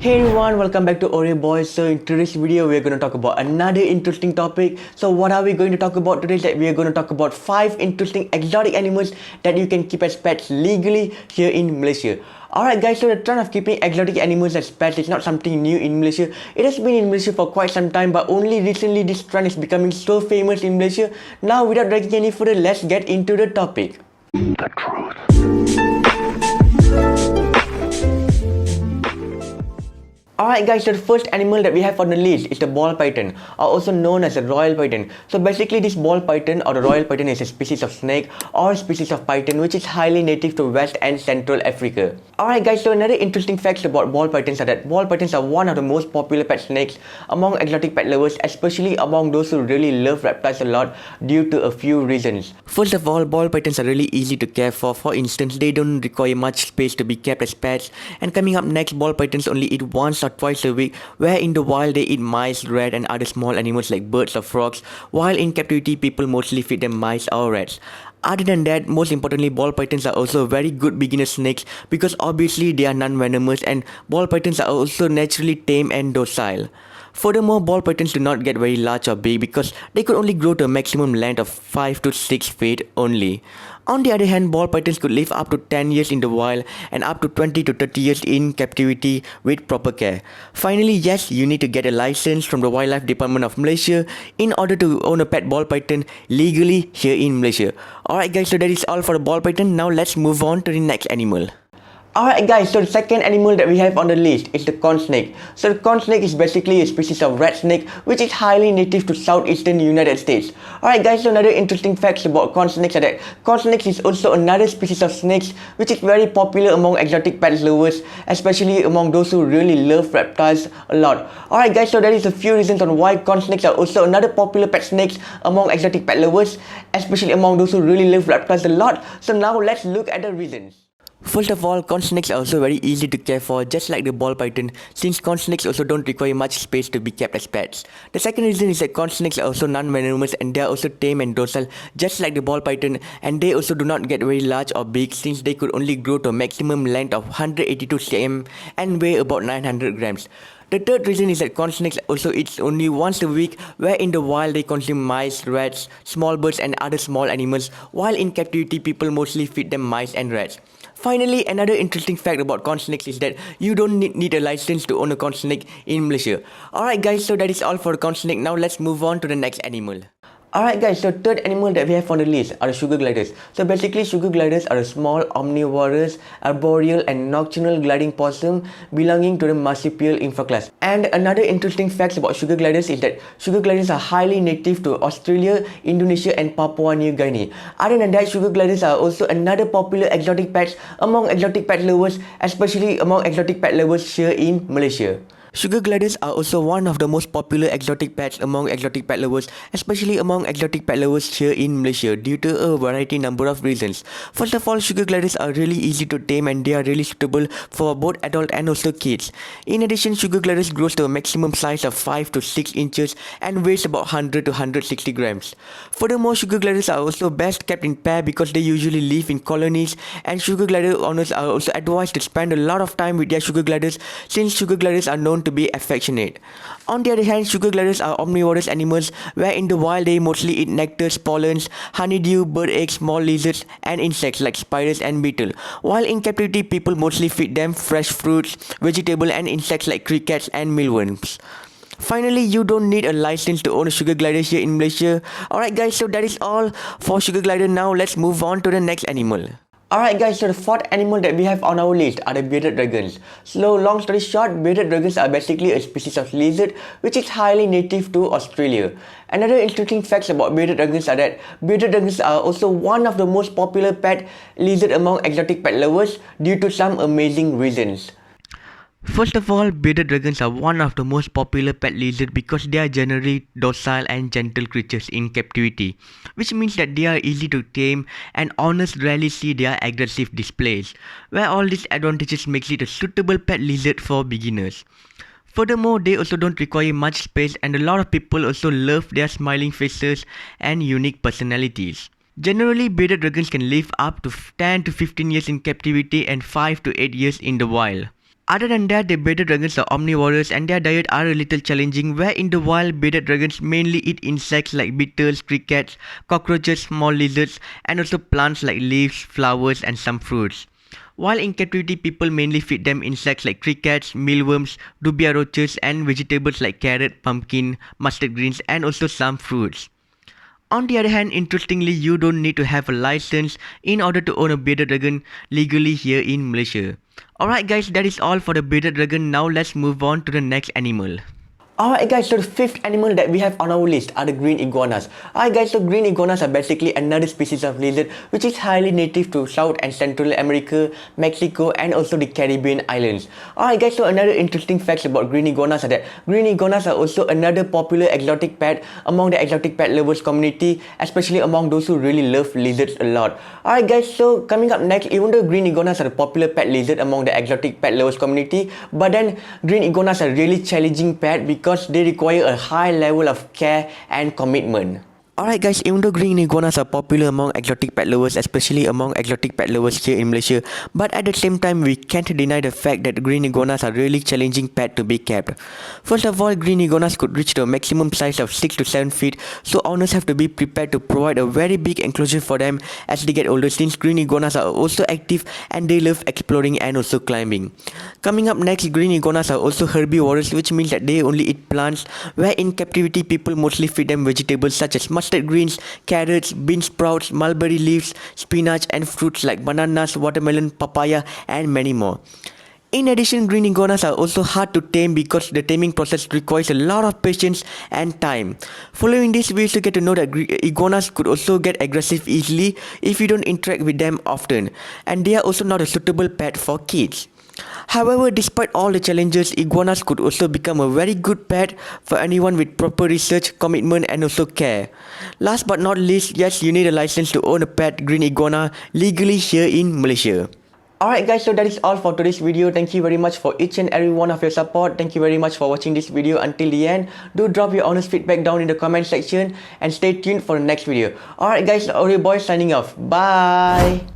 Hey everyone, welcome back to Oreo Boys. So in today's video, we are going to talk about another interesting topic. So what are we going to talk about today? That we are going to talk about 5 interesting exotic animals that you can keep as pets legally here in Malaysia. Alright guys, so the trend of keeping exotic animals as pets is not something new in Malaysia. It has been in Malaysia for quite some time, but only recently this trend is becoming so famous in Malaysia. Now without dragging any further, let's get into the topic. The truth. Alright guys, so the first animal that we have on the list is the ball python, or also known as the royal python. So basically this ball python or the royal python is a species of snake or species of python which is highly native to West and Central Africa. Alright guys, so another interesting facts about ball pythons are that ball pythons are one of the most popular pet snakes among exotic pet lovers, especially among those who really love reptiles a lot due to a few reasons. First of all, ball pythons are really easy to care for. For instance, they don't require much space to be kept as pets. And coming up next, ball pythons only eat once or twice a week, where in the wild they eat mice, rat and other small animals like birds or frogs, while in captivity people mostly feed them mice or rats. Other than that, most importantly, ball pythons are also very good beginner snakes because obviously they are non-venomous, and ball pythons are also naturally tame and docile. Furthermore, ball pythons do not get very large or big because they could only grow to a maximum length of 5 to 6 feet only. On the other hand, ball pythons could live up to 10 years in the wild and up to 20 to 30 years in captivity with proper care. Finally, yes, you need to get a license from the Wildlife Department of Malaysia in order to own a pet ball python legally here in Malaysia. Alright guys, so that is all for the ball python. Now let's move on to the next animal. Alright guys, so the second animal that we have on the list is the corn snake. So the corn snake is basically a species of rat snake which is highly native to southeastern United States. Alright guys, so another interesting facts about corn snakes are that corn snakes is also another species of snakes which is very popular among exotic pet lovers, especially among those who really love reptiles a lot. Alright guys, so there is a few reasons on why corn snakes are also another popular pet snakes among exotic pet lovers, especially among those who really love reptiles a lot. So now let's look at the reasons. First of all, corn snakes are also very easy to care for, just like the ball python, since corn snakes also don't require much space to be kept as pets. The second reason is that corn snakes are also non-venomous and they are also tame and docile, just like the ball python, and they also do not get very large or big since they could only grow to a maximum length of 182 cm and weigh about 900 grams. The third reason is that corn snakes also eat only once a week, where in the wild they consume mice, rats, small birds and other small animals, while in captivity people mostly feed them mice and rats. Finally, another interesting fact about corn snakes is that you don't need a license to own a corn snake in Malaysia. Alright guys, so that is all for the corn snake. Now let's move on to the next animal. Alright guys, so third animal that we have on the list are the sugar gliders. So basically sugar gliders are a small omnivorous, arboreal and nocturnal gliding possum belonging to the marsupial infraclass. And another interesting fact about sugar gliders is that sugar gliders are highly native to Australia, Indonesia and Papua New Guinea. Other than that, sugar gliders are also another popular exotic pets among exotic pet lovers, especially among exotic pet lovers here in Malaysia. Sugar gliders are also one of the most popular exotic pets among exotic pet lovers, especially among exotic pet lovers here in Malaysia due to a variety number of reasons. First of all, sugar gliders are really easy to tame and they are really suitable for both adult and also kids. In addition, sugar gliders grows to a maximum size of 5 to 6 inches and weighs about 100 to 160 grams. Furthermore, sugar gliders are also best kept in pair because they usually live in colonies, and sugar glider owners are also advised to spend a lot of time with their sugar gliders since sugar gliders are known to be affectionate. On the other hand, sugar gliders are omnivorous animals, where in the wild they mostly eat nectars, pollens, honeydew, bird eggs, small lizards and insects like spiders and beetle, while in captivity people mostly feed them fresh fruits, vegetables and insects like crickets and mealworms. Finally, you don't need a license to own a sugar glider here in Malaysia. Alright guys, so that is all for sugar glider. Now let's move on to the next animal. Alright guys, so the fourth animal that we have on our list are the bearded dragons. So long story short, bearded dragons are basically a species of lizard which is highly native to Australia. Another interesting facts about bearded dragons are that bearded dragons are also one of the most popular pet lizard among exotic pet lovers due to some amazing reasons. First of all, bearded dragons are one of the most popular pet lizards because they are generally docile and gentle creatures in captivity, which means that they are easy to tame and owners rarely see their aggressive displays, where all these advantages makes it a suitable pet lizard for beginners. Furthermore, they also don't require much space and a lot of people also love their smiling faces and unique personalities. Generally, bearded dragons can live up to 10 to 15 years in captivity and 5 to 8 years in the wild. Other than that, the bearded dragons are omnivores and their diet are a little challenging, where in the wild bearded dragons mainly eat insects like beetles, crickets, cockroaches, small lizards, and also plants like leaves, flowers, and some fruits. While in captivity, people mainly feed them insects like crickets, mealworms, dubia roaches, and vegetables like carrot, pumpkin, mustard greens, and also some fruits. On the other hand, interestingly, you don't need to have a license in order to own a bearded dragon legally here in Malaysia. Alright guys, that is all for the bearded dragon. Now let's move on to the next animal. Alright guys, so the fifth animal that we have on our list are the green iguanas. Alright guys, so green iguanas are basically another species of lizard which is highly native to South and Central America, Mexico, and also the Caribbean islands. Alright guys, so another interesting facts about green iguanas are that green iguanas are also another popular exotic pet among the exotic pet lovers community, especially among those who really love lizards a lot. Alright guys, so coming up next, even though green iguanas are a popular pet lizard among the exotic pet lovers community, but then green iguanas are really challenging pet because they require a high level of care and commitment. Alright guys, even though green iguanas are popular among exotic pet lovers, especially among exotic pet lovers here in Malaysia, but at the same time we can't deny the fact that green iguanas are really challenging pet to be kept. First of all, green iguanas could reach the maximum size of 6 to 7 feet, so owners have to be prepared to provide a very big enclosure for them as they get older, since green iguanas are also active and they love exploring and also climbing. Coming up next, green iguanas are also herbivores, which means that they only eat plants, where in captivity people mostly feed them vegetables such as mustard greens, carrots, bean sprouts, mulberry leaves, spinach, and fruits like bananas, watermelon, papaya, and many more. In addition, green iguanas are also hard to tame because the taming process requires a lot of patience and time. Following this, we also get to know that iguanas could also get aggressive easily if you don't interact with them often, and they are also not a suitable pet for kids. However, despite all the challenges, iguanas could also become a very good pet for anyone with proper research, commitment, and also care. Last but not least, yes, you need a license to own a pet green iguana legally here in Malaysia. Alright guys, so that is all for today's video. Thank you very much for each and every one of your support. Thank you very much for watching this video until the end. Do drop your honest feedback down in the comment section and stay tuned for the next video. Alright guys, Oreo Boy signing off. Bye!